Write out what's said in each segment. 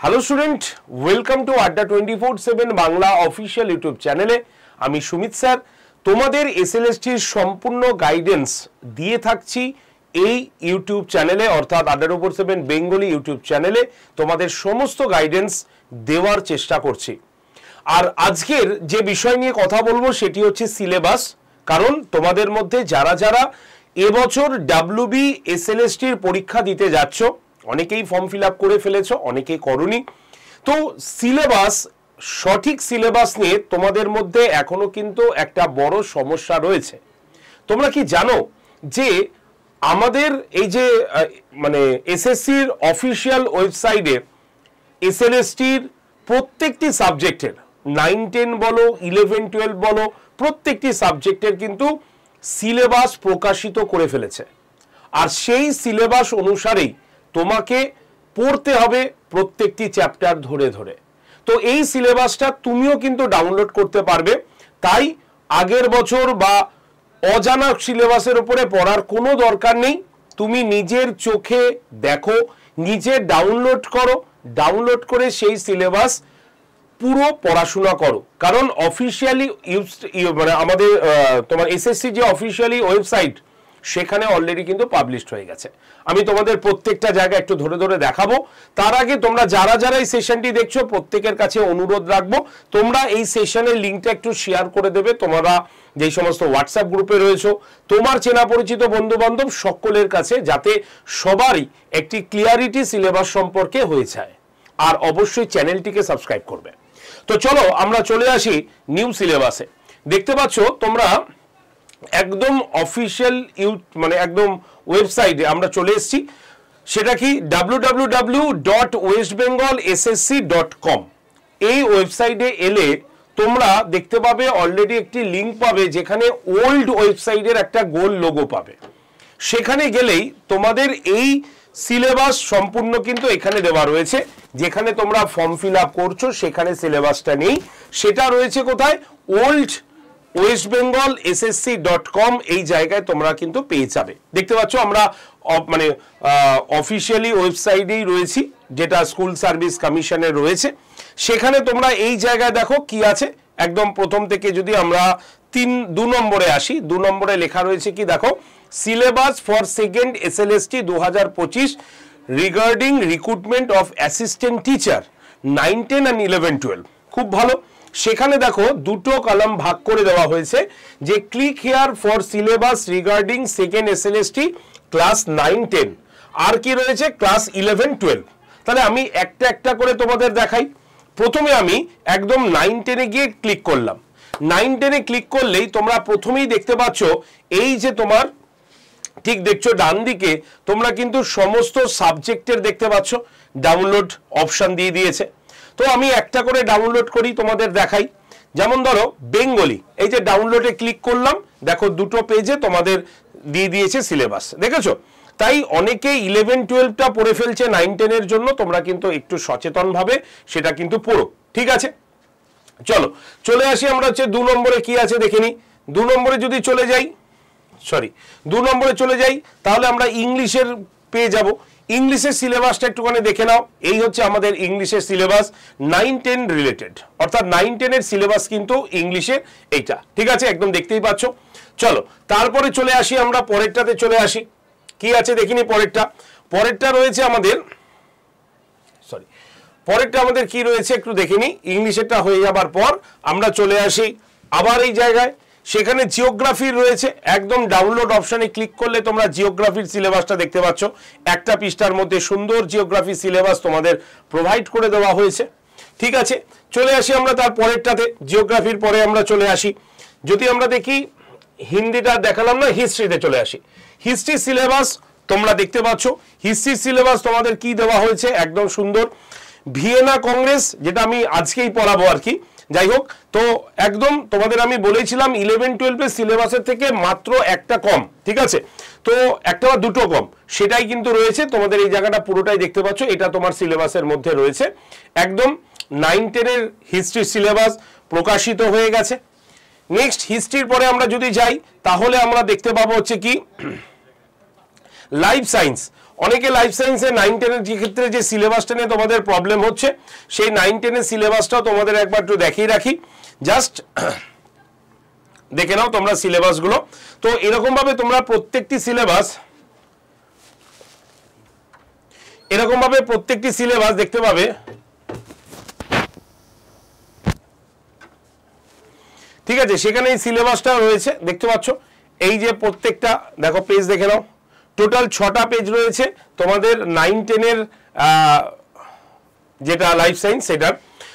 Hello student, welcome to আড্ডা 24/7 Bangla official YouTube চ্যানেলে। আমি সুমিত স্যার তোমাদের এসএলএসটির সম্পূর্ণ গাইডেন্স দিয়ে থাকছি এই ইউটিউব চ্যানেলে, অর্থাৎ আড্ডা 24/7 বেঙ্গলি ইউটিউব চ্যানেলে তোমাদের সমস্ত গাইডেন্স দেওয়ার চেষ্টা করছি। আর আজকের যে বিষয় নিয়ে কথা বলবো সেটি হচ্ছে সিলেবাস। কারণ তোমাদের মধ্যে যারা যারা এবছর ডাব্লিউবি এসএলএসটির পরীক্ষা দিতে যাচ্ছ, অনেকেই ফর্ম ফিল আপ করে ফেলেছো, অনেকেই করনি। তো সিলেবাস, সঠিক সিলেবাস নিয়ে তোমাদের মধ্যে এখনো কিন্তু একটা বড় সমস্যা রয়েছে। তোমরা কি জানো যে আমাদের এই যে মানে এসএসসির অফিসিয়াল ওয়েবসাইটে এসএলএসটির প্রত্যেকটি সাবজেক্টের 9-10 বলো, 11-12 বলো, প্রত্যেকটি সাবজেক্টের কিন্তু সিলেবাস প্রকাশিত করে ফেলেছে। আর সেই সিলেবাস অনুসারেই তোমাকে পড়তে হবে প্রত্যেকটি চ্যাপ্টার ধরে ধরে। তো এই সিলেবাসটা তুমিও কিন্তু ডাউনলোড করতে পারবে। তাই আগের বছর বা অজানা সিলেবাসের উপরে পড়ার কোনো দরকার নেই। তুমি নিজের চোখে দেখো, নিজে ডাউনলোড করো, ডাউনলোড করে সেই সিলেবাস পুরো পড়াশোনা করো। কারণ অফিসিয়ালি মানে আমাদের তোমার এসএসসি যে অফিসিয়ালি ওয়েবসাইট, সেখানে অলরেডি কিন্তু পাবলিশড হয়ে গেছে। আমি তোমাদের প্রত্যেকটা জায়গা একটু ধরে ধরে দেখাবো। তার আগে তোমরা যারা যারা এই সেশনটি দেখছো প্রত্যেকের কাছে অনুরোধ রাখবো, তোমরা এই সেশনের লিঙ্কটা একটু শেয়ার করে দেবে। তোমরা যেই সমস্ত হোয়াটসঅ্যাপ গ্রুপে রয়েছো, তোমার চেনা পরিচিত বন্ধু বান্ধব সকলের কাছে, যাতে সবারই একটি ক্লিয়ারিটি সিলেবাস সম্পর্কে হয়ে যায়। আর অবশ্যই চ্যানেলটিকে সাবস্ক্রাইব করবে। তো চলো আমরা চলে আসি নিউ সিলেবাসে। দেখতে পাচ্ছ তোমরা একদম অফিসিয়াল মানে একদম ওয়েবসাইটে আমরা চলে এসেছি। সেটা কি www.westbengalssc.com। এই ওয়েবসাইটে এলে তোমরা দেখতে পাবে অলরেডি একটি লিঙ্ক পাবে, যেখানে ওল্ড ওয়েবসাইটের একটা গোল লোগো পাবে। সেখানে গেলেই তোমাদের এই সিলেবাস সম্পূর্ণ কিন্তু এখানে দেওয়া রয়েছে। যেখানে তোমরা ফর্ম ফিল আপ করছো সেখানে সিলেবাসটা নেই, সেটা রয়েছে কোথায়? Old westbengalssc.com। এই জায়গায় তোমরা কিন্তু পেয়ে যাবে। দেখতে পাচ্ছ আমরা মানে অফিসিয়ালি ওয়েবসাইটেই রয়েছি, যেটা স্কুল সার্ভিস কমিশনের রয়েছে। সেখানে তোমরা এই জায়গায় দেখো কি আছে। একদম প্রথম থেকে যদি আমরা 2 নম্বরে আসি, 2 নম্বরে লেখা রয়েছে কি দেখো, syllabus for second SLST 2025 regarding recruitment of assistant teacher 9, 10 and 11-12। খুব ভালো। সেখানে দেখো দুটো কলাম ভাগ করে দেওয়া হয়েছে, যে click here for syllabus regarding second SLST class 9-10, আর কি রয়েছে ক্লাস 11-12। তাহলে আমি একটা একটা করে তোমাদের দেখাই। প্রথমে আমি একদম 9-10-এ গিয়ে ক্লিক করলাম। 9-10-এ ক্লিক করলেই তোমরা প্রথমেই দেখতে পাচ্ছ এই যে তোমার ঠিক দেখছো ডান দিকে তোমরা কিন্তু সমস্ত সাবজেক্টের দেখতে পাচ্ছ ডাউনলোড অপশন দিয়ে দিয়েছে। তো আমি একটা করে ডাউনলোড করি, তোমাদের দেখাই। যেমন ধরো বেঙ্গলি, এই যে ডাউনলোডে ক্লিক করলাম, দেখো দুটো পেজে তোমাদের দিয়ে দিয়েছে সিলেবাস, দেখেছো? তাই অনেকে 11-12টা পড়ে ফেলছে 9-10-এর জন্য। তোমরা কিন্তু একটু সচেতনভাবে সেটা কিন্তু পড়ো, ঠিক আছে? চলো চলে আসি আমরা হচ্ছে 2 নম্বরে কি আছে দেখে নিই। 2 নম্বরে যদি চলে যাই, 2 নম্বরে চলে যাই, তাহলে আমরা ইংলিশের পেয়ে যাব। ইংলিশের সিলেবাসটা একটুখানি দেখে নাও। এই হচ্ছে আমাদের ইংলিশের সিলেবাস 9-10 রিলেটেড, অর্থাৎ 9-10-এর সিলেবাস কিন্তু ইংলিশে এইটা, ঠিক আছে? একদম দেখতেই পাচ্ছ। চলো তারপরে চলে আসি আমরা পরেরটাতে চলে আসি। কি আছে দেখিনি পরেরটা? পরেরটা রয়েছে আমাদের, পরেরটা আমাদের কি রয়েছে একটু দেখিনি। ইংলিশেরটা হয়ে যাবার পর আমরা চলে আসি আবার এই জায়গায়। সেখানে জিওগ্রাফির রয়েছে, একদম ডাউনলোড অপশনে ক্লিক করলে তোমরা জিওগ্রাফির সিলেবাসটা দেখতে পাচ্ছ। একটা পৃষ্ঠার মধ্যে সুন্দর জিওগ্রাফি সিলেবাস তোমাদের প্রোভাইড করে দেওয়া হয়েছে, ঠিক আছে? চলে আসি আমরা তার পরেরটাতে। জিওগ্রাফির পরে আমরা চলে আসি, যদি আমরা দেখি হিন্দিটা দেখালাম না, হিস্ট্রিতে চলে আসি। হিস্ট্রি সিলেবাস তোমরা দেখতে পাচ্ছ। হিস্ট্রি সিলেবাস তোমাদের কি দেওয়া হয়েছে, একদম সুন্দর। ভিয়েনা কংগ্রেস, যেটা আমি আজকেই পড়াবো আর কি, যাই হোক। তো একদম তোমাদের আমি বলেছিলাম 11-12 সিলেবাসের থেকে মাত্র একটা কম, ঠিক আছে? তো একটা বা দুটো কম, সেটাই কিন্তু রয়েছে। তোমাদের এই জায়গাটা পুরোটাই দেখতে পাচ্ছ, এটা তোমার সিলেবাসের মধ্যে রয়েছে। একদম 9-10-এর হিস্ট্রি সিলেবাস প্রকাশিত হয়ে গেছে। নেক্সট হিস্ট্রির পরে আমরা যদি যাই, তাহলে আমরা দেখতে পাবো হচ্ছে কি লাইফ সায়েন্স। অনেকে লাইফ সায়েন্সে 9-10 এর ক্ষেত্রে যে সিলেবাসটা নিয়ে তোমাদের প্রবলেম হচ্ছে, সেই 9-10 এর সিলেবাসটাও তোমাদের একবার একটু দেখিয়ে রাখি, জাস্ট দেখে নাও তোমরা সিলেবাসগুলো। তো এরকম ভাবে তোমরা প্রত্যেকটি সিলেবাস দেখতে পাবে। ঠিক আছে, সেখানে এই সিলেবাসটা রয়েছে দেখতে পাচ্ছ। এই যে প্রত্যেকটা দেখো পেজ দেখে নাও, টোটাল 6টা পেজ রয়েছে তোমাদের 9-10 এর যেটা লাইফ সায়েন্স সেটার।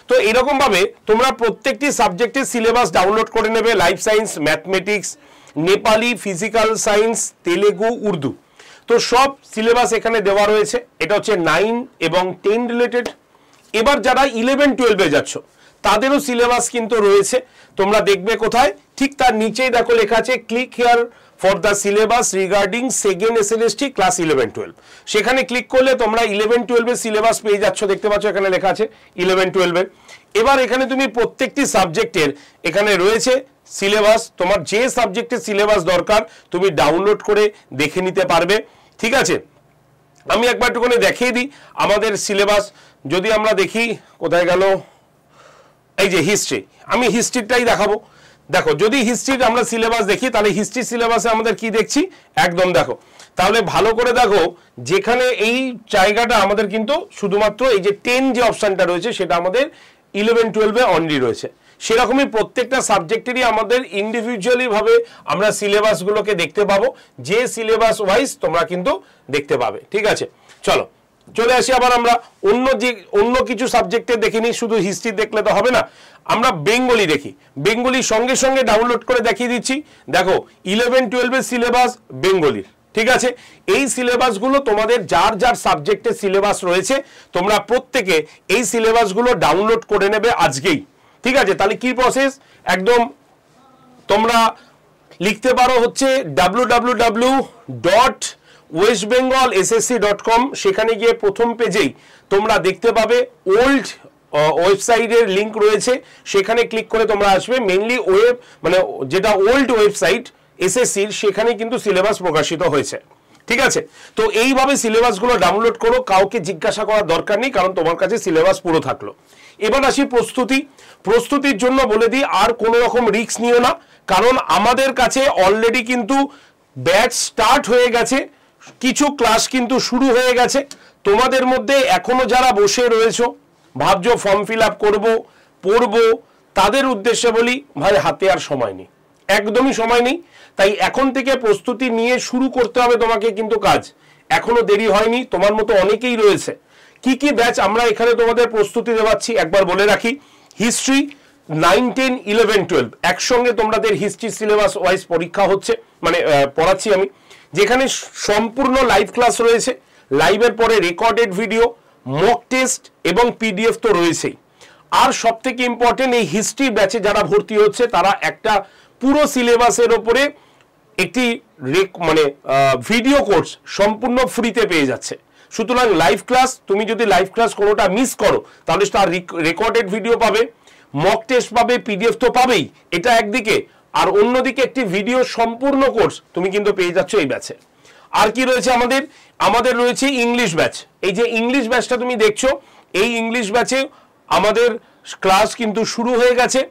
তো এরকম ভাবে তোমরা প্রত্যেকটি সাবজেক্টের সিলেবাস ডাউনলোড করে নেবে। Life science, mathematics, Nepali, physical science, Telugu, Urdu, তো সব সিলেবাস এখানে দেওয়া রয়েছে। এটা হচ্ছে 9 এবং 10 রিলেটেড। এবার যারা 11-12 এ যাচ্ছ তাদেরও সিলেবাস কিন্তু রয়েছে, তোমরা দেখবে কোথায়, ঠিক তার নিচেই দেখো লেখা আছে click here for the syllabus regarding second SLST class 11-12। সেখানে ক্লিক করলে তোমরা 11-12 এর সিলেবাস পেয়ে যাচ্ছ, দেখতে পাচ্ছ এখানে লেখা আছে 11-12 এর। এবার এখানে তুমি প্রত্যেকটি সাবজেক্টের এখানে রয়েছে সিলেবাস, তোমার যে সাবজেক্টের সিলেবাস দরকার তুমি ডাউনলোড করে দেখে নিতে পারবে। ঠিক আছে, আমি একবার একটুখানি দেখিয়ে দিই আমাদের সিলেবাস। যদি আমরা দেখি কোথায় গেল, এই যে হিস্ট্রি, আমি হিস্ট্রিটাই দেখাবো। দেখো যদি হিস্ট্রির আমরা সিলেবাস দেখি তাহলে হিস্ট্রি সিলেবাসে আমাদের কি দেখছি, একদম দেখো তাহলে ভালো করে দেখো, যেখানে এই জায়গাটা আমাদের কিন্তু শুধুমাত্র এই যে 10 যে অপশনটা রয়েছে সেটা আমাদের 11-12 এ অনলি রয়েছে। সেরকমই প্রত্যেকটা সাবজেক্টেরই আমাদের ইন্ডিভিজুয়ালি ভাবে আমরা সিলেবাসগুলোকে দেখতে পাবো, যে সিলেবাস ওয়াইজ তোমরা কিন্তু দেখতে পাবে। ঠিক আছে, চলো চলে আসি আবার আমরা অন্য কিছু সাবজেক্টে দেখে নিই, শুধু হিস্ট্রি দেখলে তো হবে না, আমরা বেঙ্গলি দেখি। বেঙ্গলি সঙ্গে সঙ্গে ডাউনলোড করে দেখিয়ে দিচ্ছি। দেখো 11-12 এর সিলেবাস বেঙ্গলির। ঠিক আছে, এই সিলেবাসগুলো তোমাদের যার যার সাবজেক্টের সিলেবাস রয়েছে তোমরা প্রত্যেকে এই সিলেবাসগুলো ডাউনলোড করে নেবে আজকেই। ঠিক আছে, তাহলে কি প্রসেস, একদম তোমরা লিখতে পারো হচ্ছে www.westbengalssc.com। সেখানে গিয়ে প্রথম পেজেই তোমরা দেখতে পাবে ওল্ড ওয়েবসাইটের লিংক রয়েছে, সেখানে ক্লিক করে তোমরা আসবে। মেইনলি ওয়েব মানে যেটা ওল্ড ওয়েবসাইট এসএসসির, সেখানে কিন্তু সিলেবাস প্রকাশিত হয়েছে। ঠিক আছে, তো এইভাবে সিলেবাসগুলো ডাউনলোড করো, কাউকে জিজ্ঞাসা করার দরকার নেই, কারণ তোমার কাছে সিলেবাস পুরো থাকলো। এবার আসি প্রস্তুতির জন্য বলে দিই, আর কোনো রকম রিস্ক নিও না, কারণ আমাদের কাছে অলরেডি কিন্তু ব্যাচ স্টার্ট হয়ে গেছে, কিছু ক্লাস কিন্তু শুরু হয়ে গেছে। তোমাদের মধ্যে এখনো যারা বসে রয়েছো ভাবছো ফর্ম ফিল আপ করবো পড়বো, তাদের উদ্দেশ্যে বলি ভাই হাতে আর সময় নেই, একদমই সময় নেই। তাই এখন থেকে প্রস্তুতি নিয়ে শুরু করতে হবে তোমাকে, কিন্তু কাজ এখনো দেরি হয়নি, তোমার মতো অনেকেই রয়েছে। কি কি ব্যাচ আমরা এখানে তোমাদের প্রস্তুতি দেওয়াচ্ছি একবার বলে রাখি। হিস্ট্রি 9, 10, 11, 12 একসঙ্গে তোমাদের হিস্ট্রি সিলেবাস ওয়াইজ পরীক্ষা হচ্ছে, মানে পড়াচ্ছি আমি, যেখানে সম্পূর্ণ লাইভ ক্লাস রয়েছে, লাইভের পরে রেকর্ডেড ভিডিও, মক টেস্ট এবং পিডিএফ তো রয়েছেই। আর সব থেকে ইম্পর্টেন্ট, এই হিস্ট্রি ব্যাচে যারা ভর্তি হচ্ছে তারা একটা পুরো সিলেবাসের ওপরে একটি মানে ভিডিও কোর্স সম্পূর্ণ ফ্রিতে পেয়ে যাচ্ছে। সুতরাং লাইভ ক্লাস, তুমি যদি লাইভ ক্লাস কোনোটা মিস করো তাহলে তার রেকর্ডেড ভিডিও পাবে, মক টেস্ট পাবে, পিডিএফ তো পাবেই, এটা একদিকে, আর অন্যদিকে একটি ভিডিও সম্পূর্ণ কোর্স তুমি কিন্তু পেয়ে যাচ্ছ এই ব্যাচে। আর কি রয়েছে আমাদের রয়েছে ইংলিশ ব্যাচ। এই যে ইংলিশ ব্যাচটা তুমি দেখছো, এই ইংলিশ ব্যাচে আমাদের ক্লাস কিন্তু শুরু হয়ে গেছে।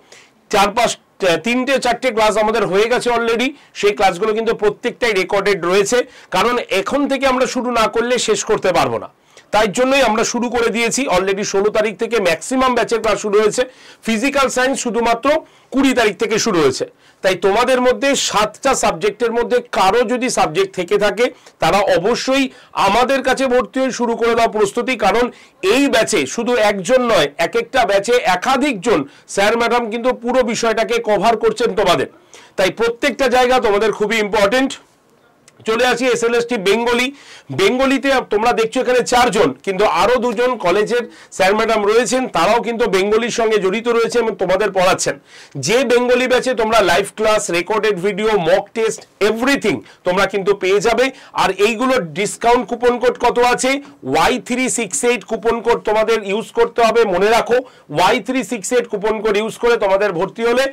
3-4টে ক্লাস আমাদের হয়ে গেছে অলরেডি। সেই ক্লাসগুলো কিন্তু প্রত্যেকটাই রেকর্ডেড রয়েছে, কারণ এখন থেকে আমরা শুরু না করলে শেষ করতে পারবো না। তাই জন্যই আমরা শুরু করে দিয়েছি অলরেডি। 16 তারিখ থেকে ম্যাক্সিমাম ব্যাচের ক্লাস শুরু হয়েছে। ফিজিক্যাল সায়েন্স শুধুমাত্র 20 তারিখ থেকে শুরু হয়েছে। তাই তোমাদের মধ্যে 7টা সাবজেক্টের মধ্যে কারো যদি সাবজেক্ট থেকে থাকে তারা অবশ্যই আমাদের কাছে ভর্তি হয়ে শুরু করে দাও প্রস্তুতি, কারণ এই ব্যাচে শুধু একজন নয়, এক একটা ব্যাচে একাধিকজন স্যার ম্যাডাম কিন্তু পুরো বিষয়টাকে কভার করছেন তোমাদের। তাই প্রত্যেকটা জায়গা তোমাদের খুবই ইম্পর্টেন্ট। চলে আসি এসএলএসটি বেঙ্গলিতে তোমরা দেখছো এখানে 4 জন, কিন্তু আরো 2 জন কলেজের স্যার ম্যাডাম রয়েছেন, তারাও কিন্তু বেঙ্গলির সঙ্গে জড়িত রয়েছে এবং তোমাদের পড়াচ্ছেন। যে বেঙ্গলি ব্যাচে তোমরা live class, recorded video, mock test everything তোমরা কিন্তু পেয়ে যাবে। আর এইগুলোর ডিসকাউন্ট কুপন কোড কত আছে, Y368 কুপন কোড তোমাদের ইউজ করতে হবে, মনে রাখো Y368 কুপন কোড ইউজ করে তোমাদের ভর্তি হলে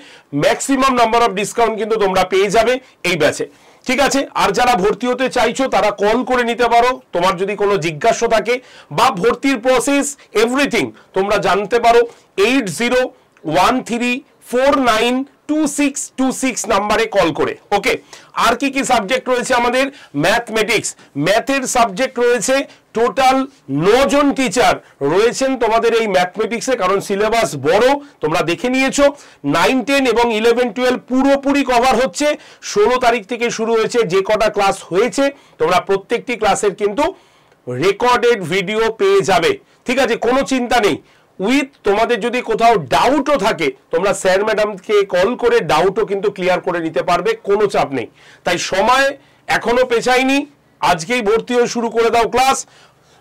ম্যাক্সিমাম নাম্বার অফ ডিসকাউন্ট কিন্তু তোমরা পেয়ে যাবে এই ব্যাচে। ঠিক আছে। আর যারা ভর্তি হতে চাইছো তারা কল করে নিতে পারো, তোমার যদি কোনো জিজ্ঞাসা থাকে বা ভর্তির প্রসেস এভরিথিং তোমরা জানতে পারো 8013492626 নাম্বারে কল করে। ওকে, আর কি কি সাবজেক্ট রয়েছে আমাদের? ম্যাথমেটিক্স, ম্যাথের সাবজেক্ট রয়েছে টোটাল 9 জন টিচার রয়েছেন তোমাদের এই ম্যাথমেটিক্সে, কারণ সিলেবাস বড়, তোমরা দেখে নিয়েছো। 9, 10 এবং 11, 12 পুরোপুরি কভার হচ্ছে। 16 তারিখ থেকে শুরু হয়েছে, যে কটা ক্লাস হয়েছে তোমরা প্রত্যেকটি ক্লাসের কিন্তু রেকর্ডেড ভিডিও পেয়ে যাবে। ঠিক আছে, কোনো চিন্তা নেই। উইথ তোমাদের যদি কোথাও ডাউটও থাকে তোমরা স্যার ম্যাডামকে কল করে ডাউটও কিন্তু ক্লিয়ার করে নিতে পারবে, কোনো চাপ নেই। তাই সময় এখনো পেছায়নি, আজকেই ভর্তি হয়ে শুরু করে দাও ক্লাস।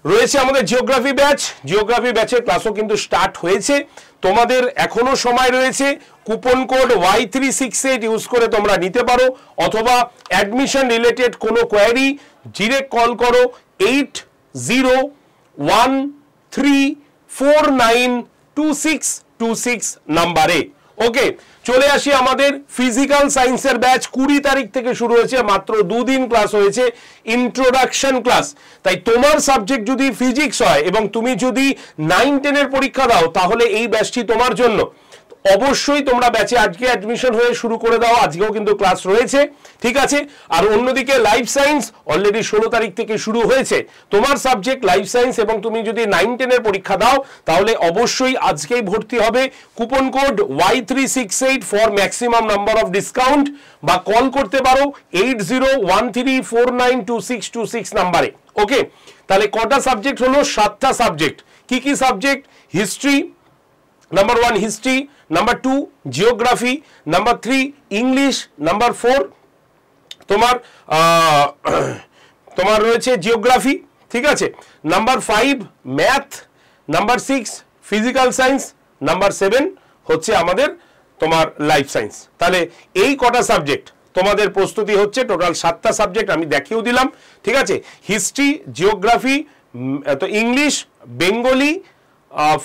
রয়েছে আমাদের জিওগ্রাফি ব্যাচ, জিওগ্রাফি ব্যাচের ক্লাসও কিন্তু স্টার্ট হয়েছে। তোমাদের এখনো সময় রয়েছে, কুপন কোড Y368 ইউজ করে তোমরা নিতে পারো, অথবা অ্যাডমিশন রিলেটেড কোনো কোয়ারি ডিরেক্ট কল করো 8013492626 নাম্বারে। ওকে, চলে আসি আমাদের ফিজিক্যাল সায়েন্সের ব্যাচ। 20 তারিখ থেকে শুরু হয়েছে, মাত্র 2 দিন ক্লাস হয়েছে, ইন্ট্রোডাকশন ক্লাস। তাই তোমার সাবজেক্ট যদি ফিজিক্স হয় এবং তুমি যদি 9, 10 এর পরীক্ষা দাও তাহলে এই ব্যাচটি তোমার জন্য। অবশ্যই তোমরা ব্যাচে আজকে অ্যাডমিশন হয়ে শুরু করে দাও, আজকেও কিন্তু ক্লাস রয়েছে। ঠিক আছে, আর অন্যদিকে লাইফ সায়েন্স অলরেডি 16 তারিখ থেকে শুরু হয়েছে। তোমার সাবজেক্ট লাইফ সায়েন্স এবং তুমি যদি 9, 10 এর পরীক্ষা দাও তাহলে অবশ্যই আজকেই ভর্তি হবে। Coupon code Y368 for maximum number of discount, বা কল করতে পারো 8013492626 নাম্বারে। ওকে, তাহলে কটা সাবজেক্ট হলো? 7টা সাবজেক্ট। কি কি subject? History, number 1 history, number 2 geography, number 3 English, number 4 তোমার রয়েছে জিওগ্রাফি। ঠিক আছে, number 5 math, number 6 physical science, number 7 হচ্ছে আমাদের তোমার লাইফ সায়েন্স। তাহলে এই কটা সাবজেক্ট তোমাদের প্রস্তুতি হচ্ছে, টোটাল 7টা সাবজেক্ট আমি দেখিয়েও দিলাম। ঠিক আছে, হিস্ট্রি, জিওগ্রাফি, তো English, Bengali,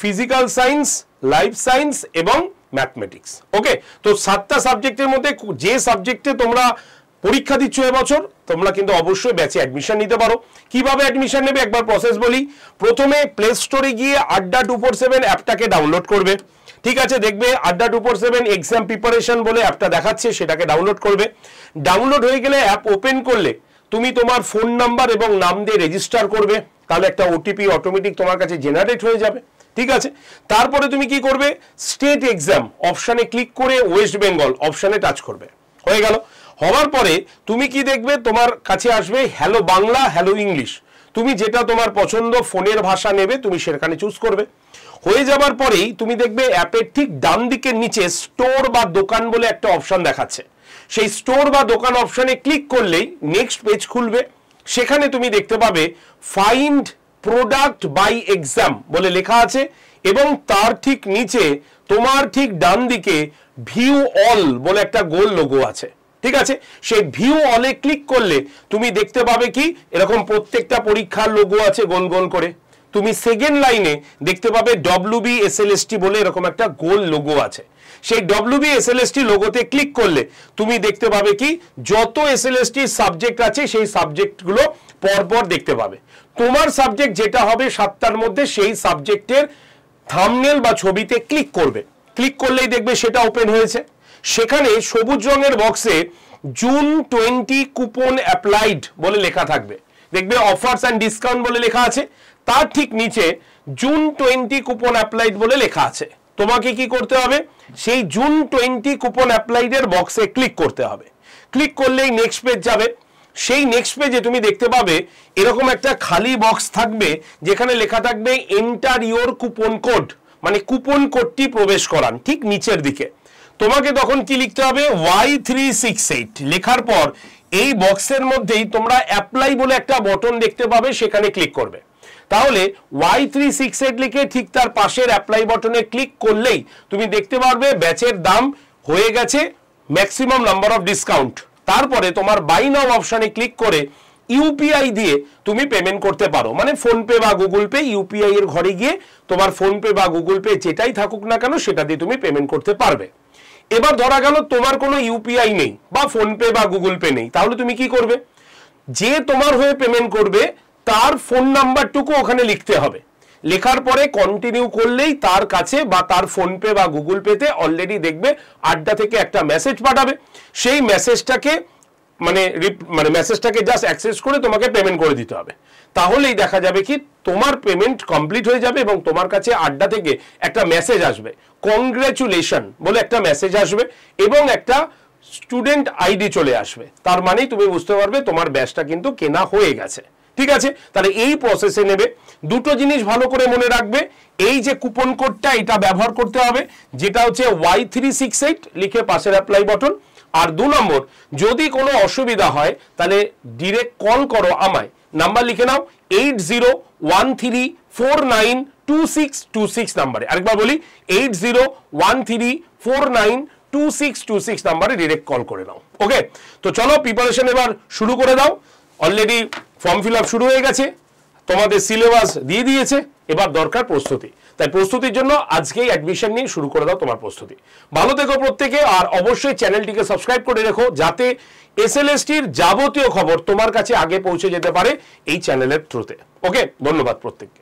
physical science, life science এবং ম্যাথমেটিক্স। ওকে, তো 7টা সাবজেক্টের মধ্যে যে সাবজেক্টে তোমরা পরীক্ষা দিচ্ছ এবছর তোমরা কিন্তু অবশ্যই ব্যাচে অ্যাডমিশন নিতে পারো। কিভাবে অ্যাডমিশন নেবে একবার প্রসেস বলি। প্রথমে প্লে স্টোরে গিয়ে আড্ডা 247 অ্যাপটাকে ডাউনলোড করবে। ঠিক আছে, দেখবে আড্ডা 247 এক্সাম প্রিপারেশন বলে অ্যাপটা দেখাচ্ছে, সেটাকে ডাউনলোড করবে। ডাউনলোড হয়ে গেলে অ্যাপ ওপেন করলে তুমি তোমার ফোন নাম্বার এবং নাম দিয়ে রেজিস্টার করবে, তাহলে একটা ওটিপি অটোমেটিক তোমার কাছে জেনারেট হয়ে যাবে। ঠিক আছে, তারপরে তুমি কি করবে? স্টেট এক্সাম অপশানে ক্লিক করে ওয়েস্ট বেঙ্গল অপশানে টাচ করবে। হয়ে গেল। হওয়ার পরে তুমি কি দেখবে? তোমার কাছে আসবে হ্যালো বাংলা, হ্যালো ইংলিশ। তুমি যেটা তোমার পছন্দ ফোনের ভাষা নেবে তুমি সেখানে চুজ করবে। হয়ে যাবার পরেই তুমি দেখবে অ্যাপের ঠিক ডান দিকের নিচে স্টোর বা দোকান বলে একটা অপশন দেখাচ্ছে। সেই স্টোর বা দোকান অপশনে ক্লিক করলেই নেক্সট পেজ খুলবে। সেখানে তুমি দেখতে পাবে ফাইন্ড প্রোডাক্ট বাই এক্সাম বলে লেখা আছে, এবং তার ঠিক নিচে তোমার ঠিক ডান দিকে ভিউ অল বলে একটা গোল লোগো আছে। ঠিক আছে, সেই ভিউ অলে ক্লিক করলে তুমি দেখতে পাবে কি এরকম প্রত্যেকটা পরীক্ষার লোগো আছে গোল গোল করে। তুমি সেকেন্ড লাইনে দেখতে পাবে WBSLST বলে এরকম একটা গোল লোগো আছে। সেই WBSLST লোগোতে ক্লিক করলে তুমি দেখতে পাবে কি যত SLST সাবজেক্ট আছে সেই সাবজেক্টগুলো পরপর দেখতে পাবে। তোমার সাবজেক্ট যেটা হবে 7টার মধ্যে সেই সাবজেক্টের থাম্বনেল বা ছবিতে ক্লিক করবে। ক্লিক করলেই দেখবে সেটা ওপেন হয়েছে। সেখানে সবুজ রঙের বক্সে জুন 20 কুপন অ্যাপ্লাইড বলে লেখা থাকবে। দেখবে অফার্স অ্যান্ড ডিসকাউন্ট বলে লেখা আছে, তার ঠিক নিচে জুন 20 কুপন অ্যাপ্লাইড বলে লেখা আছে। তোমাকে কি করতে হবে? সেই জুন 20 কুপন অ্যাপ্লাইডের বক্সে ক্লিক করতে হবে। ক্লিক করলেই নেক্সট পেজ যাবে। সেই নেক্সট পেজে তুমি দেখতে পাবে এরকম একটা খালি বক্স থাকবে যেখানে লেখা থাকবে এন্টার ইওর কুপন কোড, মানে কুপন কোডটি প্রবেশ করান ঠিক নিচের দিকে। তোমাকে তখন কি লিখতে হবে? Y368 লেখার পর এই বক্সের মধ্যেই তোমরা অ্যাপ্লাই বলে একটা বটন দেখতে পাবে, সেখানে ক্লিক করবে। তাহলে Y368 লিখে ঠিক তার পাশের অ্যাপ্লাই বটনে ক্লিক করলেই তুমি দেখতে পারবে ব্যাচের দাম হয়ে গেছে ম্যাক্সিমাম নাম্বার অফ ডিসকাউন্ট। তারপরে তোমার বাই নাও অপশনে ক্লিক করে ইউপিআই দিয়ে তুমি পেমেন্ট করতে পারো, মানে ফোনপে বা গুগল পে। ইউপিআই এর ঘরে গিয়ে তোমার ফোনপে বা গুগল পে যেটাই থাকুক না কেন সেটা দিয়ে তুমি পেমেন্ট করতে পারবে। এবার ধরা গেল তোমার কোনো ইউপিআই নেই বা ফোনপে বা গুগল পে নেই, তাহলে তুমি কি করবে? যে তোমার হয়ে পেমেন্ট করবে তার ফোন নাম্বারটুকু ওখানে লিখতে হবে। লেখার পরে কন্টিনিউ করলেই তার কাছে বা তার ফোনপে বা গুগল পেতে অলরেডি দেখবে আড্ডা থেকে একটা মেসেজ পাঠাবে। সেই মেসেজটাকে মেসেজটাকে জাস্ট অ্যাক্সেস করে তোমাকে পেমেন্ট করে দিতে হবে। তাহলেই দেখা যাবে কি তোমার পেমেন্ট কমপ্লিট হয়ে যাবে এবং তোমার কাছে আড্ডা থেকে একটা মেসেজ আসবে, কংগ্রেচুলেশন বলে একটা মেসেজ আসবে এবং একটা স্টুডেন্ট আইডি চলে আসবে। তার মানেই তুমি বুঝতে পারবে তোমার ব্যাচটা কিন্তু কেনা হয়ে গেছে। ঠিক আছে, তাহলে এই প্রসেসে নেবে। দুটো জিনিস ভালো করে মনে রাখবে, এই যে কুপন কোডটা এটা ব্যবহার করতে হবে, যেটা হচ্ছে Y368 লিখে পাশের অ্যাপ্লাই বাটন। আর 2 নম্বর, যদি কোনো অসুবিধা হয় তাহলে ডিরেক্ট কল করো আমায়, নাম্বার লিখে নাও 8013492626 নাম্বারে। আরেকবার বলি 8013492626 নাম্বারে ডিরেক্ট কল করে নাও। ওকে, তো চলো প্রিপারেশন এবার শুরু করে দাও। অলরেডি ফর্ম ফিল আপ শুরু হয়ে গেছে, তোমাদের সিলেবাস দিয়ে দিয়েছে, এবার দরকার প্রস্তুতি। তাই প্রস্তুতির জন্য আজকেই অ্যাডমিশন নিয়ে শুরু করে দাও তোমার প্রস্তুতি। ভালো থেকো প্রত্যেকে, আর অবশ্যই চ্যানেলটিকে সাবস্ক্রাইব করে রেখো যাতে এসএলএসটির যাবতীয় খবর তোমার কাছে আগে পৌঁছে যেতে পারে এই চ্যানেলের থ্রুতে। ওকে, ধন্যবাদ প্রত্যেককে।